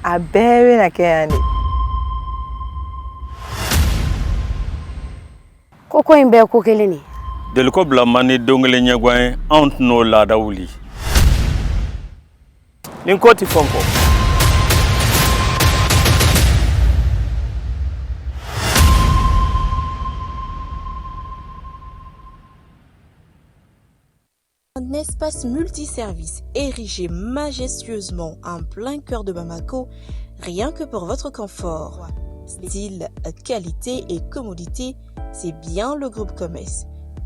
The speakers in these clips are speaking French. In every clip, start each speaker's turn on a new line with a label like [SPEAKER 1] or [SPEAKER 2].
[SPEAKER 1] a bɛɛ bɛna kɛ yan de.
[SPEAKER 2] Koko in bɛɛ ko kelen de.
[SPEAKER 3] Deliko bila man ni don kelen ɲɛguwan ye anw tɛn'o laada wuli. Nin ko ti fɔ n kɔ.
[SPEAKER 4] Un espace multiservice érigé majestueusement en plein cœur de Bamako, rien que pour votre confort. Style, qualité et commodité, c'est bien le groupe Comès.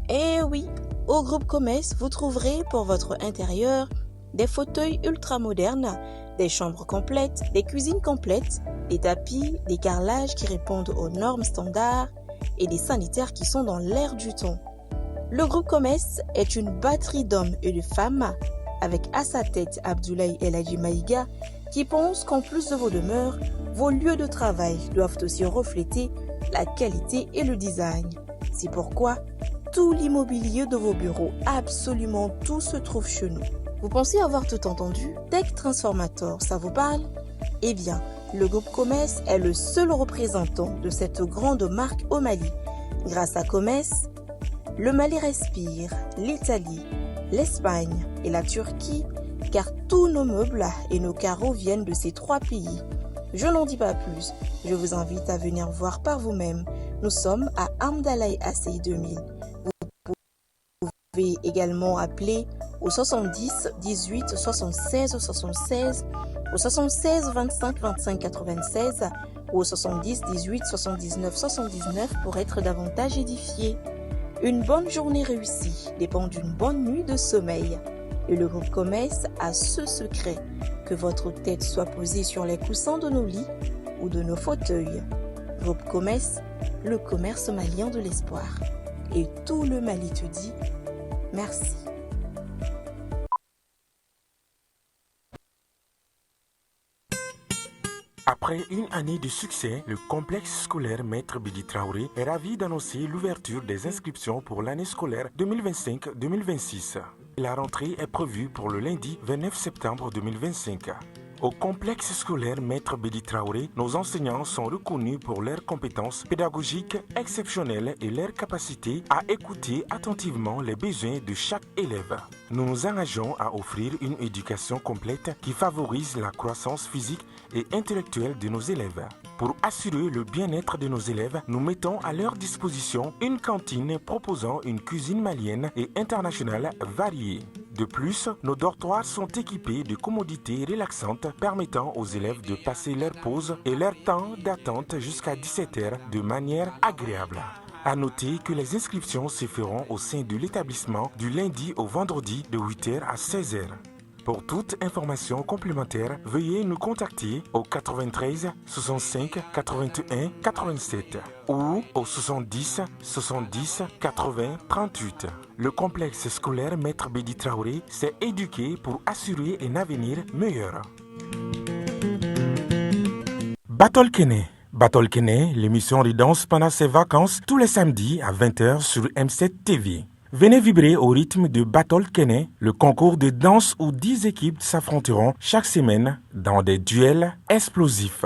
[SPEAKER 4] Et oui, au groupe Comès, vous trouverez pour votre intérieur des fauteuils ultra modernes, des chambres complètes, des cuisines complètes, des tapis, des carrelages qui répondent aux normes standards et des sanitaires qui sont dans l'air du temps. Le groupe Comès est une batterie d'hommes et de femmes avec à sa tête Abdoulaye El Hadji Maïga qui pense qu'en plus de vos demeures, vos lieux de travail doivent aussi refléter la qualité et le design. C'est pourquoi tout l'immobilier de vos bureaux, absolument tout se trouve chez nous. Vous pensez avoir tout entendu? Tech Transformator, ça vous parle? Eh bien, le groupe Comès est le seul représentant de cette grande marque au Mali. Grâce à Comès, le Mali respire, l'Italie, l'Espagne et la Turquie, car tous nos meubles et nos carreaux viennent de ces trois pays. Je n'en dis pas plus, je vous invite à venir voir par vous-même. Nous sommes à Amdalaï ACI 2000. Vous pouvez également appeler au 70 18 76 76, au 76 25 25 96 ou au 70 18 79 79 pour être davantage édifié. Une bonne journée réussie dépend d'une bonne nuit de sommeil. Et le groupe Comès a ce secret, que votre tête soit posée sur les coussins de nos lits ou de nos fauteuils. Groupe Comès, le commerce malien de l'espoir. Et tout le Mali te dit merci.
[SPEAKER 5] Après une année de succès, le complexe scolaire Maître Bidi Traoré est ravi d'annoncer l'ouverture des inscriptions pour l'année scolaire 2025-2026. La rentrée est prévue pour le lundi 29 septembre 2025. Au complexe scolaire Maître Bidi Traoré, nos enseignants sont reconnus pour leurs compétences pédagogiques exceptionnelles et leur capacité à écouter attentivement les besoins de chaque élève. Nous nous engageons à offrir une éducation complète qui favorise la croissance physique et intellectuelle de nos élèves. Pour assurer le bien-être de nos élèves, nous mettons à leur disposition une cantine proposant une cuisine malienne et internationale variée. De plus, nos dortoirs sont équipés de commodités relaxantes permettant aux élèves de passer leur pause et leur temps d'attente jusqu'à 17h de manière agréable. À noter que les inscriptions se feront au sein de l'établissement du lundi au vendredi de 8h à 16h. Pour toute information complémentaire, veuillez nous contacter au 93 65 81 87 ou au 70 70 80 38. Le complexe scolaire Maître Bidi Traoré s'est éduqué pour assurer un avenir meilleur. Battle Kene, l'émission de danse pendant ses vacances tous les samedis à 20h sur M7 TV. Venez vibrer au rythme de Battle Kene, le concours de danse où 10 équipes s'affronteront chaque semaine dans des duels explosifs.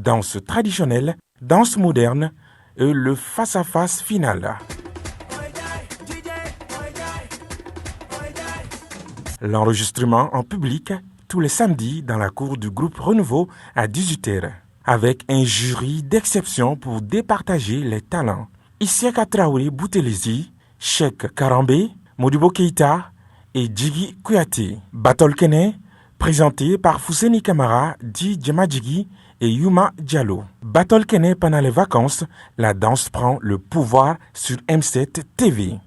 [SPEAKER 5] Danse traditionnelle, danse moderne et le face-à-face final. L'enregistrement en public tous les samedis dans la cour du groupe Renouveau à 18h, avec un jury d'exception pour départager les talents. Isiaka Traoré Boutelezi, Cheikh Karambé, Modibo Keita et Djigi Kouyaté. Battle Kene, présenté par Fousseni Kamara, Di Djemadjigi et Yuma Diallo. Battle Kene pendant les vacances, la danse prend le pouvoir sur M7 TV.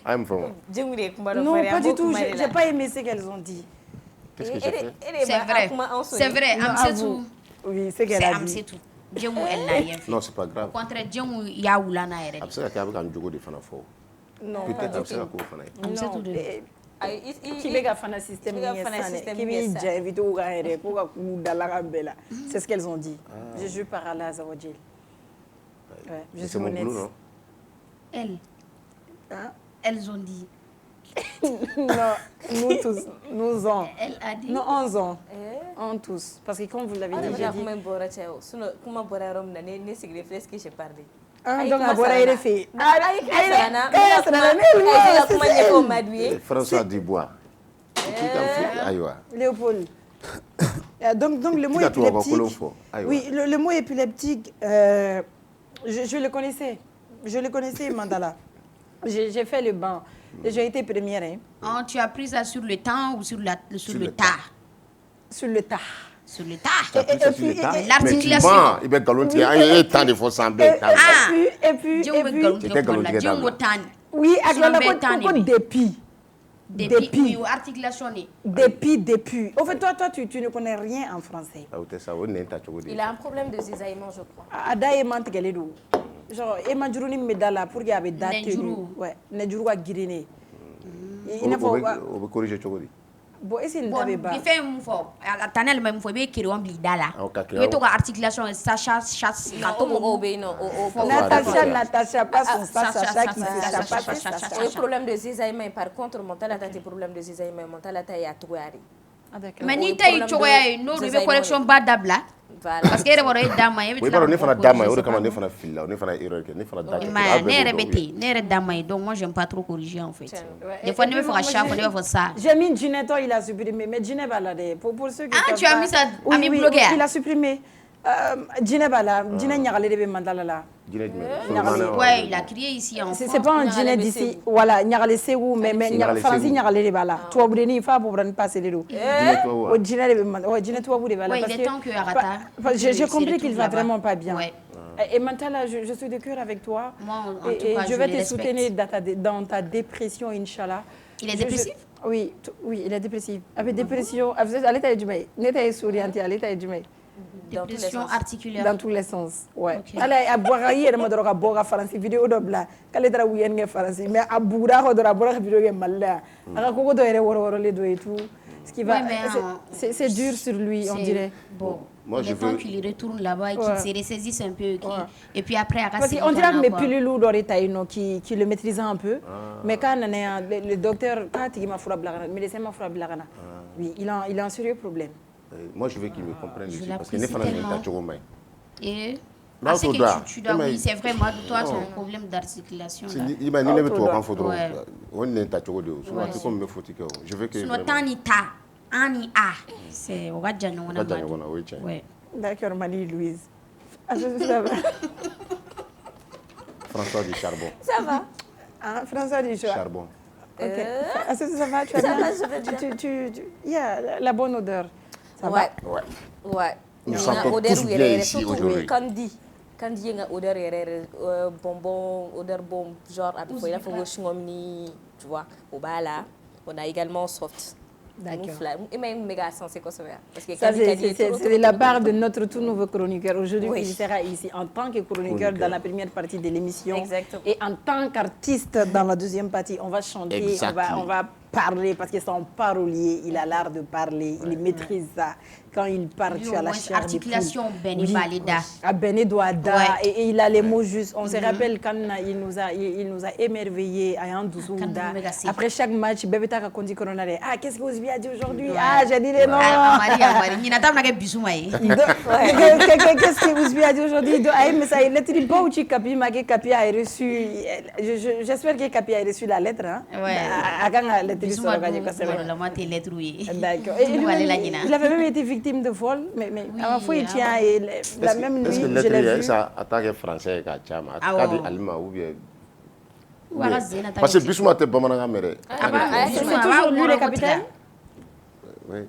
[SPEAKER 6] I'm from.
[SPEAKER 2] Non, pas du tout. J'ai pas aimé ce qu'elles ont dit.
[SPEAKER 6] Qu'est-ce que j'ai fait?
[SPEAKER 7] C'est vrai. C'est vrai.
[SPEAKER 2] Oui, c'est qu'elle a dit.
[SPEAKER 1] Djemou, elle n'a rien fait.
[SPEAKER 6] Non, c'est pas grave.
[SPEAKER 1] Au contraire, Djemou, il y a Oulana et
[SPEAKER 6] Après ça, il y a un jogo de Fanafo.
[SPEAKER 2] Non,
[SPEAKER 6] peut-être après ça,
[SPEAKER 2] non. Qui veut faire un système qui veut inviter au gars pour dans la belle. C'est ce qu'elles ont dit. Je jure par Allah Azawajil. Je suis honnête.
[SPEAKER 1] Elles ont dit.
[SPEAKER 2] Non, nous tous, nous en.
[SPEAKER 1] Elle a dit.
[SPEAKER 2] Non, 11 ans. On tous. Parce que comme vous l'avez déjà dit. Donc, à boire, il est fait.
[SPEAKER 6] François Dubois.
[SPEAKER 2] Léopold. Donc, le mot épileptique. Oui, le mot épileptique, je le connaissais. Je le connaissais, Mandala. J'ai fait le banc. J'ai été première.
[SPEAKER 1] Oh, tu as pris ça sur le temps ou sur le tard?
[SPEAKER 2] Sur le tard.
[SPEAKER 1] Sur le tard.
[SPEAKER 6] L'articulation. Il va galontier. Il y a tant de faux sembler.
[SPEAKER 2] Et puis. Oui, avec la dépit.
[SPEAKER 1] Dépit. Articulation.
[SPEAKER 2] Dépit. Au fait, toi, tu ne connais rien en français.
[SPEAKER 7] Il a un problème de zizaillement, je crois.
[SPEAKER 2] Ada Emant Galedo. Genre, Emma Juruni Medala pour qu'il y ait des dates. Ouais, Nejuru a guériné. Il ne faut pas.
[SPEAKER 6] On va corriger Chogodi.
[SPEAKER 2] Bon, et c'est une tabeba.
[SPEAKER 1] Il fait un mot. La tannelle même, il faut bien qu'il y ait un blidala. Il y a une articulation, ça chasse.
[SPEAKER 2] Natacha, pas son Sacha qui fait
[SPEAKER 7] le problème de zizaillement, par contre, mental a des problèmes de zizaillement, mental a taillé à Touari.
[SPEAKER 1] Mais ni taille Touari, nous, il y a une collection badabla. Parce qu'elle est dame, elle est
[SPEAKER 6] dame, elle
[SPEAKER 1] donc moi j'aime pas trop corriger en fait. Des fois, il me faut un chat, il me faut ça.
[SPEAKER 2] J'ai mis Gineto, il a supprimé, mais Ginebala, pour ceux qui.
[SPEAKER 1] Ah, tu as mis ça à mes blogueurs?
[SPEAKER 2] Il a supprimé. Ginebala, Gine Nyarale de Mandala.
[SPEAKER 1] Ouais, il a crié ici en France.
[SPEAKER 2] C'est pas un Gine d'ici, voilà, Nyarale Seou, mais Francis Nyarale de Bala. Toi, vous n'avez pas pour ne passer les loups. Au Gine de Mandala, ouais, Gine, toi, vous de Bala.
[SPEAKER 1] Ouais, il est temps que Arata.
[SPEAKER 2] J'ai compris qu'il va vraiment pas bien. Et maintenant, je suis de cœur avec toi.
[SPEAKER 1] Moi, en tout cas,
[SPEAKER 2] je vais te soutenir dans ta dépression, Inch'Allah.
[SPEAKER 1] Il est dépressif?
[SPEAKER 2] Oui, il est dépressif. Avec dépression, à l'état du mail. L'état est souriant, à l'état du mail.
[SPEAKER 1] Dépression articulaire.
[SPEAKER 2] Dans tous les sens, ouais. Allez, à boire, il y a des gens qui boivent français vidéo d'obla. Quand les travaux viennent français, mais à bourra, on doit boire vidéo game malade. À quoi doit y les deux et tout. Ce qui va, c'est dur sur lui, on dirait.
[SPEAKER 1] Bon. Moi, je veux qu'il retourne là-bas et qu'il se ressaisisse un peu. Et puis après,
[SPEAKER 2] parce qu'on dirait que mes pilules d'Oritaïno qui le maîtrisent un peu. Mais quand le docteur, quand il m'a frappé, le médecin m'a frappé, oui, il a un sérieux problème.
[SPEAKER 6] Moi, je veux qu'il me comprenne ici, parce que les femmes n'ont pas de
[SPEAKER 1] et ce que tu dois, oui, c'est vrai, moi, toi, tu as un problème d'articulation.
[SPEAKER 6] Il m'a dit que tu as un photo. On n'est pas de je veux que.
[SPEAKER 1] C'est au Radjano.
[SPEAKER 2] D'accord, Marie-Louise.
[SPEAKER 6] François du Charbon.
[SPEAKER 2] Ça va? François du
[SPEAKER 6] Charbon.
[SPEAKER 2] Ok. Ça va, tu as il y a la bonne odeur. Ça va?
[SPEAKER 7] Ouais.
[SPEAKER 6] Nous sentons tous bien ici aujourd'hui.
[SPEAKER 7] Quand il y a une odeur, bonbon, odeur bon, genre, il faut tu vois, au bas là, on a également soft.
[SPEAKER 2] D'accord.
[SPEAKER 7] Et même méga sensé quoi ça
[SPEAKER 2] c'est la part de notre tout nouveau chroniqueur. Aujourd'hui, il sera ici en tant que chroniqueur dans la première partie de l'émission.
[SPEAKER 7] Exactement.
[SPEAKER 2] Et en tant qu'artiste dans la deuxième partie. On va chanter, on va parler parce que c'est un parolier. Il a l'art de parler, il maîtrise ça. Quand il parle, tu as la chair de poule.
[SPEAKER 1] Articulation Benedouada.
[SPEAKER 2] À Benedouada. Et il a les mots justes. On se rappelle quand il nous a émerveillés à Yandoussouda. Après chaque match, Bébé a dit Corona. Ah, qu'est-ce que vous a dit aujourd'hui? Ah, j'ai dit les noms. Qu'est-ce que vous a dit aujourd'hui? Mais ça, il est pas où Capi a reçu. J'espère que Capi a reçu la lettre. D'accord. Il avait même été victime de vol, mais à la fois il tient la même nuit, je l'ai vu.
[SPEAKER 6] Ça attaque français à Tchama, attaque allemand ou bien. Parce que Bissouma était pas mal à mer.
[SPEAKER 2] C'est toujours lui le capitaine?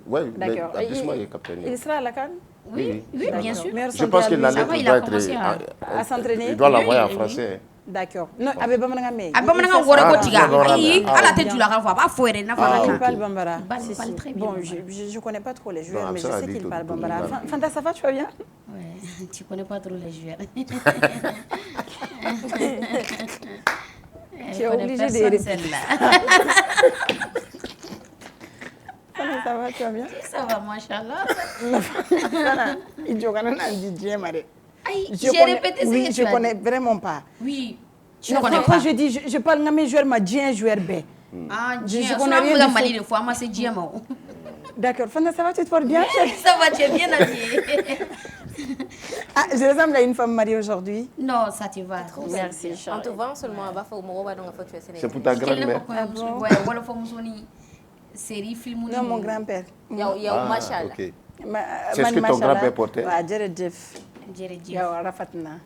[SPEAKER 6] Oui, d'accord. Bissouma est capitaine.
[SPEAKER 2] Il sera à la CAN?
[SPEAKER 1] Oui, bien sûr.
[SPEAKER 6] Je pense que la lettre doit être
[SPEAKER 2] à s'entraîner.
[SPEAKER 6] Il doit l'envoyer en français.
[SPEAKER 2] D'accord. Non, avec Bamanga mais.
[SPEAKER 1] A Bamanga wore ko tiga. Ayi, ala te tula kan fo, a b'a fo yɛrɛ n'a fɔ
[SPEAKER 2] Il parle Bambara.
[SPEAKER 1] Il parle très bien.
[SPEAKER 2] Bon, je connais pas trop les joueurs, mais je sais qu'il parle Bambara. Fanta, ça va, tu vas bien?
[SPEAKER 1] Ouais, tu connais pas trop les joueurs.
[SPEAKER 2] Tu es obligé de répéter
[SPEAKER 1] celle-là.
[SPEAKER 2] Ça va, tu vas bien?
[SPEAKER 1] Ça va, machallah.
[SPEAKER 2] Il joue quand même un DJ, Marie.
[SPEAKER 1] J'ai répété ce que tu as dit.
[SPEAKER 2] Je connais vraiment pas.
[SPEAKER 1] Oui,
[SPEAKER 2] tu connais pas. Quand je dis, je parle de mes joueurs, ma Dien joueur B.
[SPEAKER 1] Ah, Dien, je connais rien du Mali de fois, moi c'est Dien.
[SPEAKER 2] D'accord, Fanta, ça va, tu te portes bien?
[SPEAKER 1] Ça va, tu es bien habillée.
[SPEAKER 2] Ah, je ressemble à une femme mariée aujourd'hui?
[SPEAKER 1] Non, ça te va.
[SPEAKER 2] Merci.
[SPEAKER 7] En te voyant seulement, on va faire au Moroba, donc tu es sénégalais.
[SPEAKER 6] C'est pour ta grand-mère.
[SPEAKER 1] Ouais, voilà, faut me sonner. Série, film.
[SPEAKER 2] Non, mon grand-père.
[SPEAKER 7] Yaou, machallah.
[SPEAKER 6] C'est ce que ton grand-père portait?
[SPEAKER 2] Ouais, Jeff.
[SPEAKER 1] Jeff.
[SPEAKER 2] Rafatna.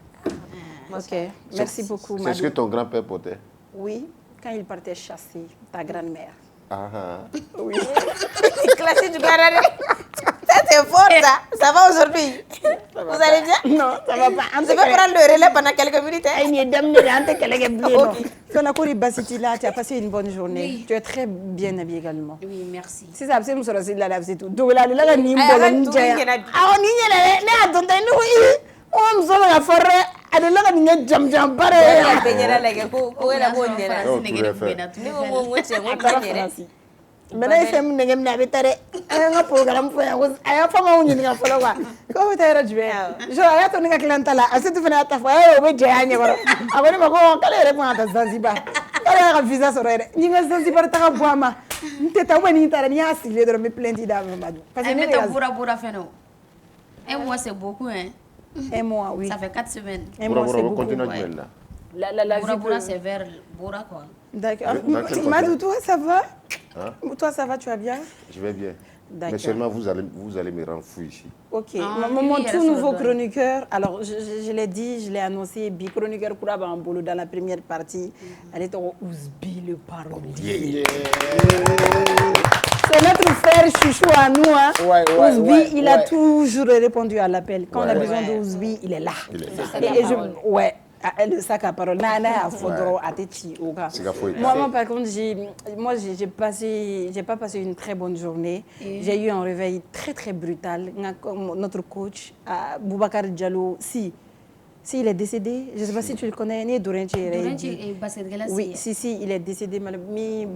[SPEAKER 2] Ok, merci beaucoup.
[SPEAKER 6] C'est ce que ton grand-père portait?
[SPEAKER 2] Oui, quand il partait chasser ta grand-mère.
[SPEAKER 7] Oui. Classique du Canada. Ça c'est fort ça. Ça va aujourd'hui? Vous allez bien?
[SPEAKER 2] Non, ça va pas.
[SPEAKER 7] Je vais prendre le relais pendant quelques minutes.
[SPEAKER 2] Tu as passé une bonne journée. Oui. Tu es très bien habillée également.
[SPEAKER 1] Oui, merci.
[SPEAKER 2] C'est ça, c'est là, c'est tout. Donc là, là, ni Mena FM ngem na betare nga program fo ya aya fa ma unyi nga folo kwa ko betare jwe jo aya to nga klantala asitu fena ta fo ayo be je anya baro aboni mako kale re mwa ta Zanzibar kale ga visa so re ni nga Zanzibar ta ka bwama nteta wani tara ni asile do me plenty da madu
[SPEAKER 1] parce que ne bura feno un mois c'est beaucoup hein.
[SPEAKER 2] Un mois oui.
[SPEAKER 1] Ça fait 4 semaines.
[SPEAKER 2] Un mois c'est beaucoup. La
[SPEAKER 1] bura c'est vers bura quoi.
[SPEAKER 2] D'accord. Madou, toi ça va? Toi ça va, tu vas bien?
[SPEAKER 6] Je vais bien. Mais seulement vous allez me rendre fou ici.
[SPEAKER 2] Ok. Mon tout nouveau chroniqueur, alors je l'ai dit, je l'ai annoncé, bi-chroniqueur Kouraba en boulot dans la première partie. Elle est au Ouzbi le parolier. C'est notre frère chouchou à nous. Hein. Ouzbi, il a toujours répondu à l'appel. Quand on a besoin d'Ouzbi, il est là. Le sac à parole. Moi, par contre, j'ai pas passé une très bonne journée. J'ai eu un réveil très très brutal. Notre coach, Boubacar Diallo, il est décédé. Je ne sais pas si tu le connais. Oui, si, il est décédé. Oui,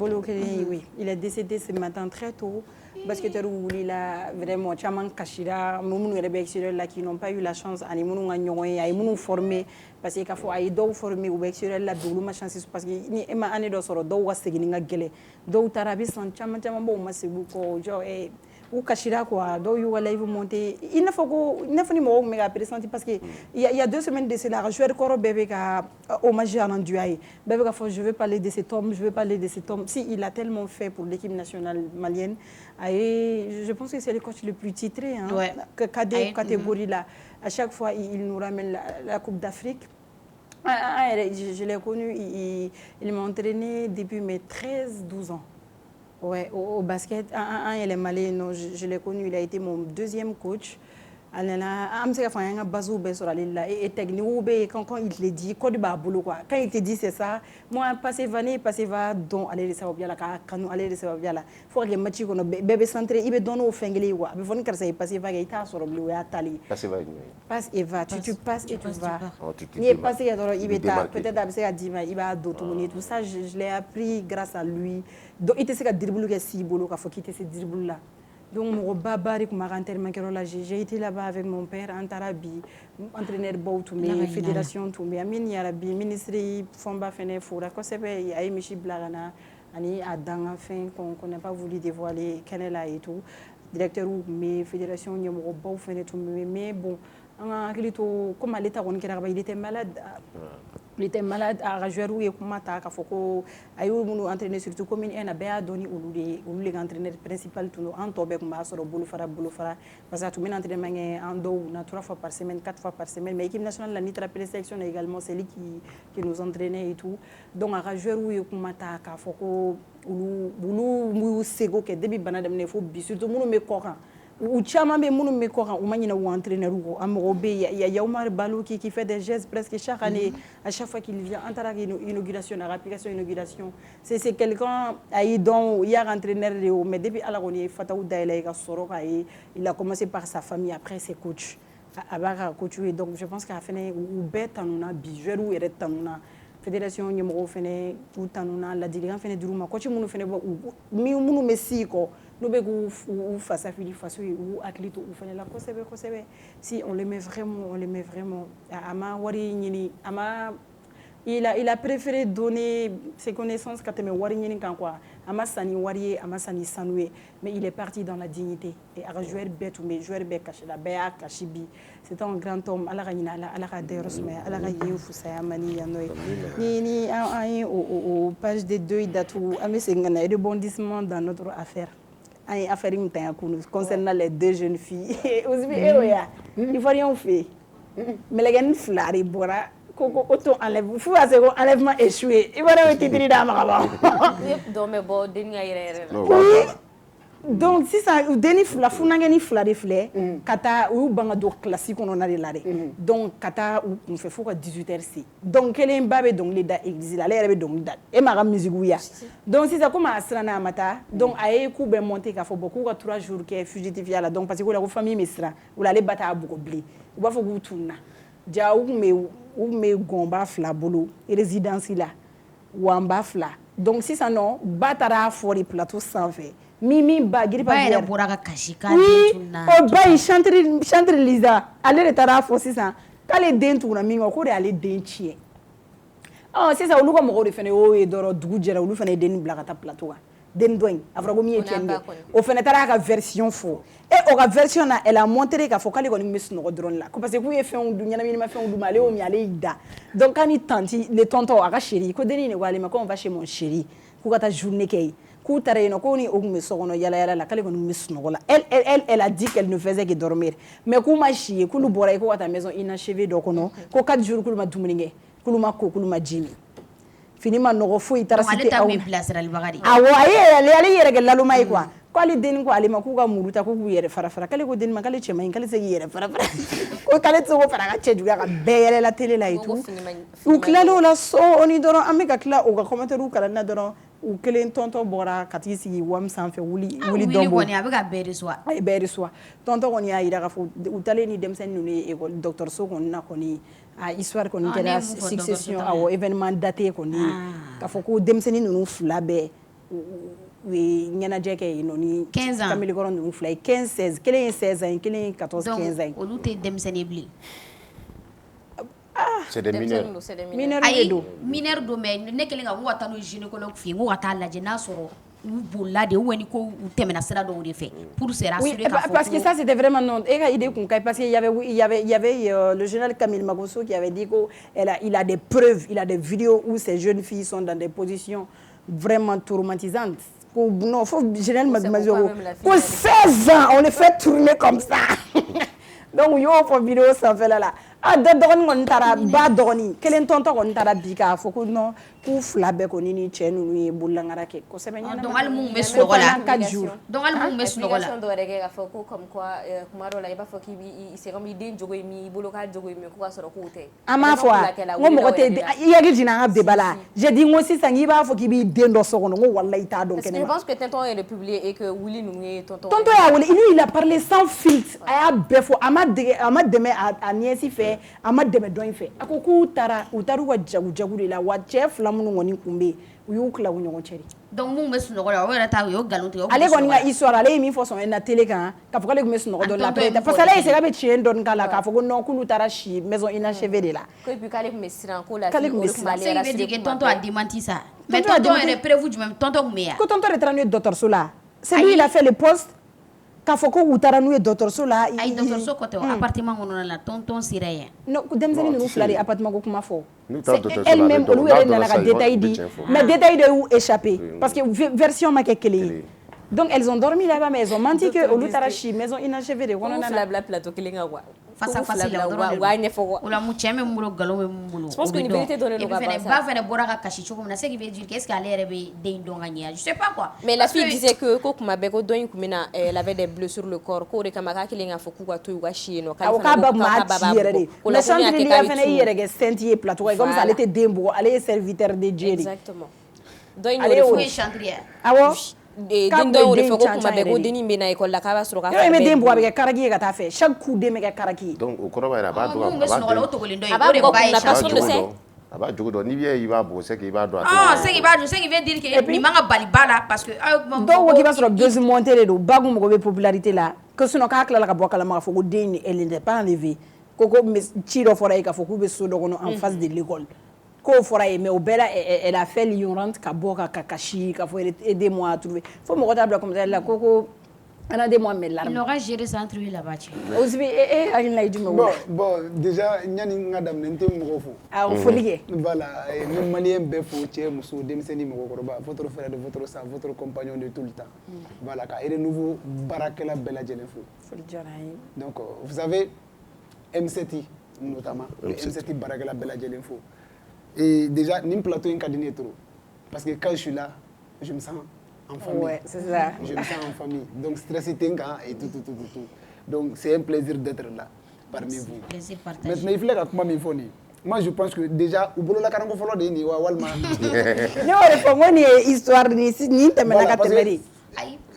[SPEAKER 2] il est décédé ce matin très tôt. Basketteur wuli la vraiment chaman kashira mumu rebexeur la qui n'ont pas eu la chance ani munu nganyongoy ay munu formé parce que kafo ay do formé ou bexeur la dulu ma chance parce que ni ema ani do soro do wasegi nga gele do tarabi san chaman bo masebu ko jo ou kashira quoi do yu wala vous monter il ne faut ni mo méga présenter parce que il y a 2 semaines de cela joueur koro bébé ka hommage à Nanduaye bébé ka je veux parler de cet homme si il a tellement fait pour l'équipe nationale malienne. Je pense que c'est le coach le plus titré, hein, catégorie là. À chaque fois, il nous ramène la Coupe d'Afrique. Je l'ai connu, il m'a entraîné depuis mes 13-12 ans. Ouais, au basket. Il est malais, non, je l'ai connu, il a été mon 2e coach. Et quand il te dit, quand il te dit c'est ça, moi, passez va, donc, allez, les savoir bien là, allez, les savoir bien là. Il faut que les matchs, bébé centré, il veut donner au fengli, il faut que ça passe, va, il t'a sur le bleu, à Tali. Passe et va, tu passes et tu vas. Il est passé, il peut-être à 10 il va d'autres tout ça, je l'ai appris grâce à lui. Donc, il te sait qu'à dribble, il faut qu'il te sait dribble là. Donc, j'ai été là-bas avec mon père, Antarabi, entraîneur Bautoumé, fédération Toumé, Amine Yarabi, ministre Fomba Fene Foura, Kosebe, Aïmichi Blagana, Ani Adanga Fin, qu'on n'a pas voulu dévoiler, Canela et tout, directeur Oumé, fédération Nyamoro Bau Fene Toumé, mais bon, comme à l'état, il était malade. Il était malade à jouer et comment t'as foko ayo munu entraîner surtout comme il a bien donné ou les entraîneurs principal tout en tobe comme ça sur boulot fara parce que tout le entraînement en dos 3 fois par semaine 4 fois par semaine mais l'équipe nationale la nitra sélection également c'est lui qui nous entraînait et tout donc à jouer ou comment t'as foko ou sego que début banade me faut surtout munu me coran ou caman bɛ minnu bɛ kɔ kan u ma ɲinɛ u entraîneur kɔ a mɔgɔw bɛ yen il y a Yaoumar Balou qui fait des gestes presque chaque année à chaque fois qu'il vient an taara inauguration na application inauguration c'est quelqu'un a eu donc il y a entraîneur de mais depuis ala kɔni ye fataw dayɛlɛ ka sɔrɔ k'a ye il a commencé par sa famille après ses coachs a b'a ka coach ye donc je pense k'a fɛnɛ u bɛɛ tanuna bi joueurs yɛrɛ tanuna fédération ɲɛmɔgɔw fɛnɛ u tanuna ladilikan fɛnɛ dir'u ma coach minnu fɛnɛ bɔ minnu bɛ s'i kɔ n'u bɛ k'u fasa fili faso ye u hakili to u fɛnɛ la kosɛbɛ kosɛbɛ si on les met vraiment a ma wari ɲini a ma il a préféré donner ses connaissances ka tɛmɛ wari ɲini kan quoi a ma sa ni wari ye a ma sa ni sanu ye mais il est parti dans la dignité et a ka joueur bɛɛ tun bɛ joueur bɛɛ kasi la bɛɛ y'a kasi bi c'est un grand homme ala ka ɲinɛ a la ala ka dayɔrɔ sumaya ala ka yen fusaya ma ni yan nɔ ye ni an ye o page de deuil datugu an bɛ segin ka na rebondissement dans notre affaire an ye affaire min ta yan kunu concernant les deux jeunes filles Ouzibi ya ivoirien fɛ yen mɛlɛkɛnin fila de bɔra ko to enlève fo ka se ko enlèvement échoué ivoirien bɛ titre d'a ma ka ban
[SPEAKER 7] dɔn bɛ bɔ denni ka yɛrɛ la
[SPEAKER 2] donc sisan denni fila funankɛni fila de filɛ ka taa u y'u ban ka don classe kɔnɔna de la dɛ donc ka taa u kunfɛ fo ka 18h se donc kelen ba bɛ dɔnkili da église la ale yɛrɛ bɛ dɔnkili da e m'a ka musique ya donc sisan komi a siranna a ma taa donc a ye k'u bɛ monter k'a fɔ bon k'u ka 3 jours kɛ fugitifia la donc parce que o la ko famille bɛ siran o la ale ba t'a bugɔ bilen u b'a fɔ k'u tununa ja u tun bɛ gɔnba fila bolo résidence la wanba fila donc sisan nɔ ba taara fɔ de plateau sanfɛ min ba giripa
[SPEAKER 1] yɛrɛ bɔra ka kasi k'a
[SPEAKER 2] den
[SPEAKER 1] tununa
[SPEAKER 2] o ba in chantre Lisa ale de taara fɔ sisan k'ale den tugura min kɔ k'o de y'ale den tiɲɛ sisan olu ka mɔgɔw de fana y'o ye dɔrɔn dugu jɛra olu fana ye den bila ka taa plateau kan den dɔ in a fɔra ko min ye tiɲɛ kɛ o fana taara a ka version fɔ o ka version na elle a montré k'a fɔ k'ale kɔni bɛ sunɔgɔ dɔrɔn la parce que k'u ye fɛnw dun ɲɛnaminima fɛnw dun ma ale y'o min ale y'i da donc k'a ni tanti le tonton a ka chéri ko dennin de ko ale ma ko on va chez mon chéri k'u ka taa journée kɛ yen k'u taara yen nɔ ko ni o tun bɛ so kɔnɔ yala yala la k'ale kɔni bɛ sunɔgɔ la elle a dit qu'elle ne faisait que dormir mais k'u ma si ye k'olu bɔra yen ko ka taa maison inachevée dɔ kɔnɔ ko 4 jours k'olu ma dumuni kɛ k'olu ma ko k'olu ma ji min fini ma nɔgɔ foyi taara cité aw awɔ ale yɛrɛ kɛ laloma ye quoi k'ale denni ko ale ma k'u ka muru ta k'u k'u yɛrɛ fara fara k'ale ko denni ma k'ale cɛ man ɲi k'ale tɛ se k'i yɛrɛ fara fara ko k'ale tɛ se k'o fara a ka cɛ juguya ka bɛɛ yɛlɛla télé la yen tout u tilal'o la sɔɔni dɔrɔn an bɛ ka tila u ka commentaire kalanni na dɔrɔn u kelen tɔntɔn bɔra ka t'i sigi WAM sanfɛ wuli dɔnbo
[SPEAKER 1] kɔni a bɛ ka bɛɛ reçoit
[SPEAKER 2] a ye bɛɛ reçoit tɔntɔn kɔni y'a jira k'a fɔ u talen ni denmisɛnnin ninnu ye école dɔgɔtɔrɔso kɔni na kɔni a histoire kɔni kɛra succession awɔ événement daté kɔni k'a fɔ ko denmisɛnnin ninnu fila bɛɛ u ye ɲɛnajɛ kɛ yen nɔ ni kamilikɔrɔ ninnu fila ye 15 16 kelen ye 16 ans ye kelen ye 14 15 ans ye
[SPEAKER 1] olu tɛ denmisɛnnin bilen
[SPEAKER 6] c'est des mineurs
[SPEAKER 2] de don
[SPEAKER 1] mineur don mais ne kelen ka ko ka taa n'o gynécologue fɛ yen ko ka taa lajɛ n'a sɔrɔ u bolila de ou ni ko u tɛmɛna sira dɔw de fɛ pour se rassurer k'a fɔ
[SPEAKER 2] parce que ça c'était vraiment non et ka idée kun ka parce que il y avait le journal Camille Magosso qui avait dit que il a des preuves, il a des vidéos où ces jeunes filles sont dans des positions vraiment traumatisantes. Non, faut journal Magosso ko 16 ans on les fait tourner comme ça. Donc yo fɔ vidéo sanfɛla la dɔ dɔgɔnin kɔni taara ba dɔgɔnin kelen tɔntɔn kɔni taara bi k'a fɔ ko non k'u fila bɛɛ kɔni ni cɛ ninnu ye bololankara kɛ kosɛbɛ ɲɛnama
[SPEAKER 1] donc hali mun bɛ sunɔgɔ la donc hali mun bɛ sunɔgɔ la
[SPEAKER 7] application dɔ yɛrɛ kɛ k'a fɔ ko comme quoi kuma dɔ la i b'a fɔ k'i bi c'est comme i den jogo ye min i bolo k'a jogo ye min ko ka sɔrɔ k'o tɛ
[SPEAKER 2] an m'a fɔ a n ko mɔgɔ tɛ i hakili jigin an ka débat la j'ai dit n ko sisan k'i b'a fɔ k'i b'i den dɔ so kɔnɔ n ko walahi i t'a dɔn kɛnɛma
[SPEAKER 7] je pense que tonton yɛrɛ publié et que Wuli ninnu ye tonton
[SPEAKER 2] y'a wele lui il a parlé sans filtre a y'a bɛɛ fɔ a ma dɛmɛ a nièce fɛ a ma dɛmɛ dɔn in fɛ a ko k'u taara u ka jagu de la wa cɛ fila minnu kɔni kun bɛ yen u y'u tila u ɲɔgɔn cɛ de
[SPEAKER 1] donc mun bɛ sunɔgɔ la o yɛrɛ ta o y'o nkalon tigɛ
[SPEAKER 2] ale kɔni ka histoire ale ye min fɔ sɔn na télé kan k'a fɔ k'ale tun bɛ sunɔgɔ dɔ la parce que ale ye sɛgɛ bɛ tiɲɛ dɔɔni k'a la k'a fɔ ko non k'olu taara si maison inachevée de la
[SPEAKER 7] ko et puis k'ale tun bɛ siran ko la
[SPEAKER 2] k'ale tun bɛ siran
[SPEAKER 1] c'est veut dire que tonton a démenti ça mais tonton yɛrɛ preuve jumɛn tonton tun bɛ yan
[SPEAKER 2] ko tonton de taara n'u ye dɔgɔtɔrɔso la c'est lui il a fait le poste k'a fɔ ko u taara n'u ye dɔgɔtɔrɔso la
[SPEAKER 1] ayi dɔgɔtɔrɔso kɔtɛ o appartement kɔnɔna la tonton sera yan
[SPEAKER 2] non denmisɛnnin ninnu fila de appartement ko kuma fɔ elle-même olu yɛrɛ nana ka détail di mais détail de y'u échappé parce que version ma kɛ kelen ye donc elles ont dormi là-bas mais elles ont menti que olu taara si maison inachevée de kɔnɔna na
[SPEAKER 7] bila plateau kelen kan quoi
[SPEAKER 1] face à face la o la mu cɛ min bolo galon bɛ mun bolo.
[SPEAKER 7] Je pense que ni vérité donnée no ka
[SPEAKER 1] ba fɛnɛ bɔra ka kasi cogo min na c'est qui veut dire que est-ce qu'ale yɛrɛ bɛ den dɔn ka ɲɛ je sais pas quoi.
[SPEAKER 7] Mais la fille disait que ko kuma bɛɛ ko dɔ in kun bɛna elle avait des bleus sur le corps ko de kama k'a kelen k'a fɔ k'u ka to yen u ka si yen nɔ.
[SPEAKER 2] K'a ba maa ci yɛrɛ de mais Chantilly fɛnɛ y'i yɛrɛ kɛ sainte ye plateau comme ça ale tɛ den bugɔ ale ye serviteur de Dieu de.
[SPEAKER 7] Exactement. Dɔ in
[SPEAKER 1] ale o ye Chantilly.
[SPEAKER 2] Awɔ.
[SPEAKER 7] Den dɔw de fɔ ko kuma bɛɛ ko dennin bɛ na école la k'a b'a sɔrɔ k'a fɔ.
[SPEAKER 2] Yɔrɔ i bɛ den bugɔ a bɛ kɛ karaki ye ka taa fɛ chaque coup den bɛ kɛ karaki ye.
[SPEAKER 6] Donc o kɔrɔ b'a yira a b'a dɔn
[SPEAKER 1] a
[SPEAKER 6] b'a jogo dɔn n'i bɛ i b'a bugɔ c'est que i b'a dɔn.
[SPEAKER 1] C'est qu'il veut dire que nin man ka bali ba la parce que
[SPEAKER 2] dɔw ko k'i b'a sɔrɔ deuxième montée de don ba kun mɔgɔ bɛ popularité la que sinon k'a tilala ka bɔ kalama k'a fɔ ko den elle n'était pas enlevée ko ci dɔ fɔra ye k'a fɔ k'u bɛ so dɔ kɔnɔ en face de l'école. K'o fɔra ye mais o bɛɛ la elle a fait l'ignorante ka bɔ ka kasi k'a fɔ aidez-moi à trouver fo mɔgɔ t'a bila commentaire la ko aidez-moi mes larmes.
[SPEAKER 1] Il aura géré ça entre lui là-bas.
[SPEAKER 2] Aussi hakilina ye jumɛn ye.
[SPEAKER 8] Bon déjà ɲani n ka daminɛ n tɛ mɔgɔ fo.
[SPEAKER 2] Awɔ foli kɛ.
[SPEAKER 8] Voilà n bɛ maliyɛn bɛɛ fo cɛ muso denmisɛnnin mɔgɔkɔrɔba votre frère de votre sang votre compagnon de tout le temps. Voilà ka renouveau baarakɛla bɛɛ lajɛlen fo.
[SPEAKER 2] Foli diyara an ye.
[SPEAKER 8] Donc vous savez M7 notamment M7 baarakɛla bɛɛ lajɛlen fo. Et déjà, nim plateau in kadine trop. Parce que quand je suis là, je me sens en famille.
[SPEAKER 2] Ouais, c'est ça.
[SPEAKER 8] Je me sens en famille. Donc, stress et tout. Donc, c'est un plaisir d'être là parmi vous.
[SPEAKER 1] Plaisir partagé.
[SPEAKER 8] Maintenant, il faut que moi, je pense que déjà, au boulot, la carango follow de ni walma.
[SPEAKER 2] Non, moi, ni histoire ni temena ka temeri.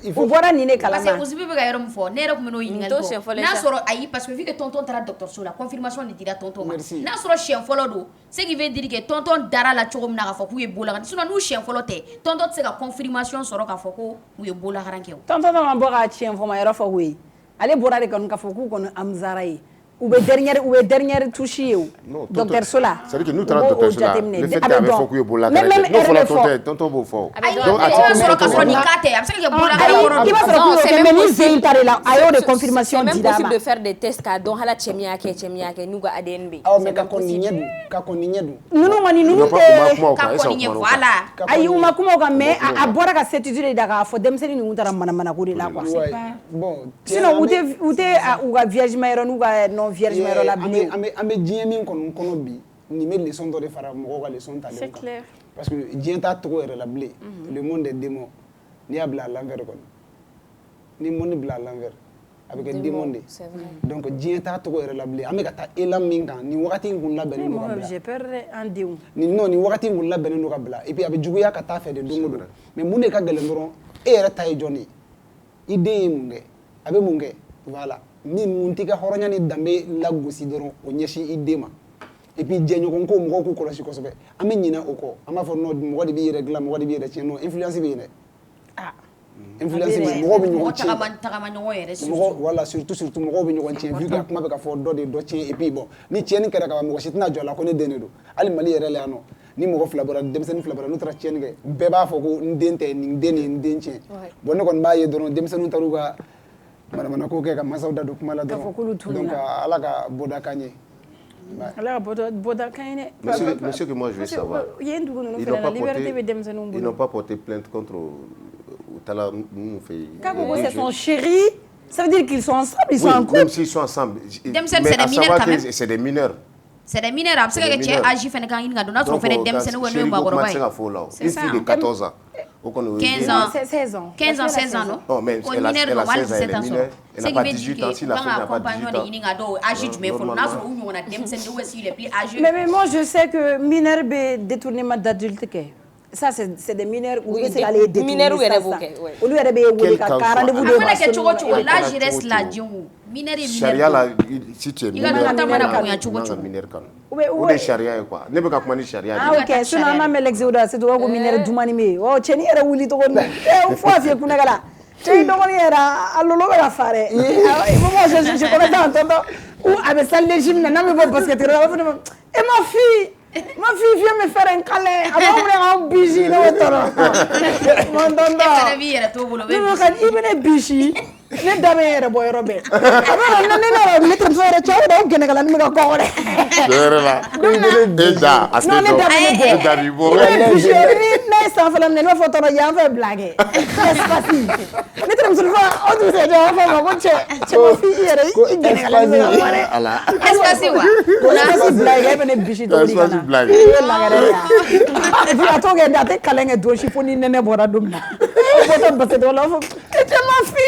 [SPEAKER 2] O bɔra nin de kalama.
[SPEAKER 1] Parce que Ouzibi bɛ ka yɔrɔ min fɔ ne yɛrɛ tun bɛ n'o ɲininkali kɔ n'a sɔrɔ ayi parce que vu que tonton taara dɔgɔtɔrɔso la confirmation de dira tonton ma n'a sɔrɔ siɲɛ fɔlɔ don ce qui veut dire que tonton dara la cogo min na k'a fɔ k'u ye bolakaran sinon n'u siɲɛ fɔlɔ tɛ tonton tɛ se ka confirmation sɔrɔ k'a fɔ ko u ye bolakaran kɛ o.
[SPEAKER 2] Tonton ma bɔ ka tiɲɛ fɔ ma yɔrɔ fɔ koyi ale bɔra de kɔni k'a fɔ k'u kɔni amuzara ye. ou be dernière touche ou docteur Sola
[SPEAKER 6] c'est à dire que nous travaillons docteur Sola le fait qu'il faut que bola même tonton beau fort
[SPEAKER 1] donc à soro ka soro ni kate am se ke bola ka
[SPEAKER 2] il va soro que mais ni zein tare la ayo de confirmation
[SPEAKER 7] dira c'est même possible de faire des tests ka don hala chemia ke nuga ADN
[SPEAKER 8] ah mais ka koni nyedu
[SPEAKER 2] nunu mani nunu
[SPEAKER 1] ka koni voilà
[SPEAKER 2] ayi uma kuma ka mais a bora ka certitude daga fo demseni ni untara mana ko de la quoi
[SPEAKER 8] bon
[SPEAKER 2] sinon ute uga vierge mayro nuga non vierge mayro la blé
[SPEAKER 8] ambe djien min kono bi ni me leçon de fara mo ko leçon ta
[SPEAKER 2] c'est clair
[SPEAKER 8] parce que djien ta to era la blé le monde est démon ni abla l'envers kon ni monde bla l'envers avec un démon donc djien ta to era la blé ambe ka ta elam min kan ni wakati ngun la benu ko bla
[SPEAKER 2] j'ai peur en démon
[SPEAKER 8] ni non ni wakati ngun la benu ko bla et puis abe juguya ka ta fait de dongo mais munde ka gele ndoro e era tay joni idée munge abe munge voilà ni muntika horonya ni dambe la gosi doron o nyeshi idema et puis djenyo ko mo ko ko la sikosobe ame nyina oko ama fo no mo de bi régla mo de bi re cheno influence bi ne ah influence bi mo bi nyon chien
[SPEAKER 1] tagama nyon yere
[SPEAKER 8] surtout voilà surtout mo bi nyon chien vu que kuma be ka fo do de do chien et puis bon ni chien kere ka mo shitna jola ko ne denedo ali mali yere le ano ni mo flabora demsen flabora nutra chien ge be ba fo ko ndente ni deni ndenche bon ne kon ba ye doron demsen taruga mana ko ke ka masawda do kuma la do donc ala ka boda kanye
[SPEAKER 2] ala ka boda kanye
[SPEAKER 6] monsieur que moi je veux savoir ils n'ont pas porté plainte contre Tala nous fait
[SPEAKER 2] Kako c'est son chéri ça veut dire qu'ils sont ensemble ils sont en couple
[SPEAKER 6] même s'ils sont ensemble mais à savoir que c'est des mineurs
[SPEAKER 1] c'est des mineurs am se que tu agi fene kan inga do na so fene dem sene wonu ba goro bay
[SPEAKER 6] une fille de 14 ans
[SPEAKER 1] 15 ans 16 ans 15 ans 16 ans
[SPEAKER 6] non mais elle a 16 ans elle n'a pas 18 ans si la femme n'a pas 18 ans
[SPEAKER 2] mais moi je sais que mineur be détournement d'adulte que ça c'est des mineurs ou c'est aller détourner
[SPEAKER 7] mineurs révoqué
[SPEAKER 2] ou lui be woli ka rendez-vous de
[SPEAKER 1] la que là je reste là dion mineur
[SPEAKER 6] charia la si tu es mineur ou des charia quoi ne be ka kuma ni charia
[SPEAKER 2] ah ok sinon on a mis l'exode c'est toi ko mineur dumani me oh cheni era wuli to ko e fois fi kuna gala cheni do ko era alolo ga fare moi je connais dans tonton ou avec ça le gym na me bon parce que tu et ma fille vient me faire un câlin avant on biji no toro mon tonton il venait biji ne dame yere boy robé alors ne mettre fere chaw do gene kala mi ko ko de
[SPEAKER 6] la déjà aspect
[SPEAKER 2] non ne dame
[SPEAKER 6] Davibo
[SPEAKER 2] na ye san fɔlɔ minɛ ne b'a fɔ tɔnɔ yan fɛ blague espace ne tɛnɛ muso fɔ o dugusɛjɛ b'a fɔ ma ko cɛ ma fi i yɛrɛ i ɲininkali bɛ ka fɔ dɛ
[SPEAKER 1] espace wa
[SPEAKER 2] espace blague e bɛ ne bisi dɔ di ka na i ye lagɛrɛ ya a t'o kɛ a tɛ kalan kɛ don si fo ni nɛnɛ bɔra don min na o bɔtɔ basi dɔ la o fɔ cɛ ma fi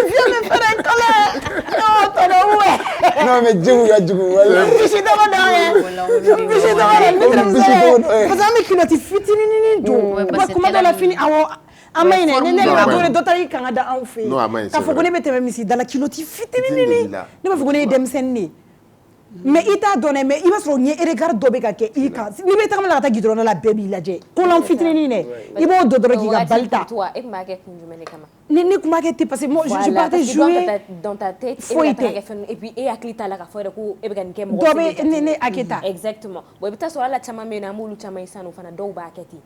[SPEAKER 2] fiye min fɛnɛ kala tɔnɔ wɛ
[SPEAKER 8] non mais jugu ya jugu
[SPEAKER 2] bisi dɔgɔ dɔ ye bisi dɔgɔ dɔ ne tɛnɛ muso parce que an bɛ kiloti fitinin don kuma dɔ la fini awɔ an ma ɲinɛ ne b'a fɔ dɔ taara i kan ka da anw fɛ yen k'a fɔ ko ne bɛ tɛmɛ misidala kiloti fitinin ne b'a fɔ ko ne ye denmisɛnnin de ye mais i t'a dɔn dɛ mais i b'a sɔrɔ ɲɛ regard dɔ bɛ ka kɛ i kan n'i bɛ tagama la ka taa goudron la bɛɛ b'i lajɛ kolan fitinin dɛ i b'o dɔ dɔrɔn k'i ka bali ta
[SPEAKER 7] e tun b'a kɛ kun jumɛn de kama
[SPEAKER 2] ne kun b'a kɛ ten parce que moi je partais jouer
[SPEAKER 7] dans ta tête
[SPEAKER 2] foyi tɛ
[SPEAKER 7] et puis e hakili t'a la k'a fɔ yɛrɛ ko e bɛ ka nin kɛ mɔgɔ
[SPEAKER 2] dɔ bɛ ne hakɛ ta
[SPEAKER 7] exactement bon i bɛ taa sɔrɔ ala caman bɛ yen nɔ an b'olu caman ye sisan o fana dɔw b'a kɛ ten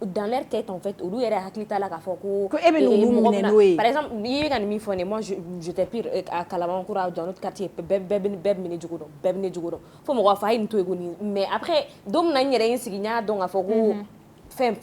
[SPEAKER 7] dans leur tête en fait olu yɛrɛ hakili t'a la k'a fɔ ko
[SPEAKER 2] e bɛ n'olu minɛ n'o ye
[SPEAKER 7] par exemple n'i bɛ ka nin min fɔ nin moi j'étais pire à Kalabankura dans notre quartier bɛɛ bɛ ne jogo dɔn bɛɛ bɛ ne jogo dɔn fo mɔgɔ b'a fɔ a ye nin to yen ko nin mais après don min na n yɛrɛ ye n sigi n y'a dɔn k'a fɔ ko fɛn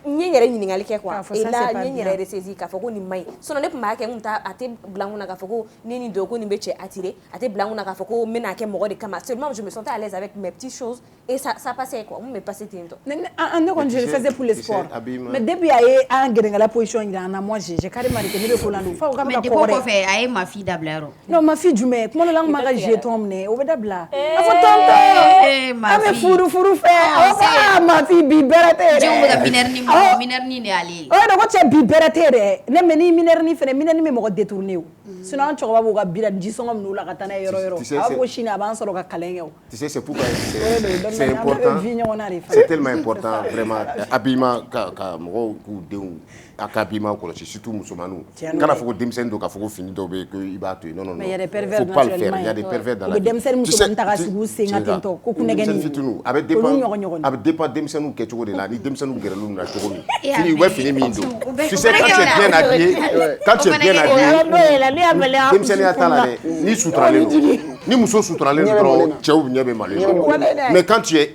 [SPEAKER 7] n ye yɛrɛ ɲininkali kɛ quoi et là n ye yɛrɛ ressaisi k'a fɔ ko nin maɲi sinon ne tun b'a kɛ n kun t'a a tɛ bila n kunna k'a fɔ ko ni nin don ko nin bɛ cɛ attirer a tɛ bila n kunna k'a fɔ ko n bɛna kɛ mɔgɔ de kama seulement je me sentais à l'aise avec mes petites choses et ça passait quoi mun bɛ passer ten tɔ
[SPEAKER 2] ne kɔni je le faisais pour le sport mais depuis a ye an gɛrɛngɛla position jira an na moi j'ai carrément dit que ne bɛ ko la don fo ka bɛ ka kɔgɔ dɛ
[SPEAKER 1] mais kɔfɛ a ye ma fi dabila yɔrɔ
[SPEAKER 2] non ma fi jumɛn kuma dɔ la n ma ka jeton minɛ o bɛ dabila a fɔ tonton an bɛ furu fɛ a ma fi bi bɛrɛ tɛ yɛrɛ
[SPEAKER 1] jɛnw bɛ ka minɛri ni de ale
[SPEAKER 2] o de ko cɛ bi bɛrɛ tɛ yɛrɛ ne mɛ ni minɛri fɛnɛ minɛri bɛ mɔgɔ détourné o sinon an cɛkɔrɔba b'u ka bira ji sɔngɔ minɛ u la ka taa n'a ye yɔrɔ yɔrɔ a b'a fɔ sini a b'an sɔrɔ ka kalan kɛ o
[SPEAKER 6] tu sais c'est pourquoi c'est important c'est tellement important vraiment habillement ka mɔgɔw k'u denw a ka habillement kɔlɔsi surtout musomaninw kana fɔ ko denmisɛnnin don k'a fɔ ko fini dɔw bɛ yen ko i b'a to yen non
[SPEAKER 2] mais il y a des pervers naturellement
[SPEAKER 6] il y a des pervers dans la vie
[SPEAKER 2] denmisɛnnin musomanin ta ka sigi u sen kan ten tɔ ko kunɛgɛnni
[SPEAKER 6] fitiniw a bɛ dépend denmisɛnninw kɛcogo de la ni denmisɛnninw gɛrɛl'u na cogo min fini u bɛ fini min don tu sais quand tu es bien habillé denmisɛnninya t'a la dɛ n'i suturalen don ni muso suturalen don dɔrɔn cɛw ɲɛ bɛ maloya mais quand tu es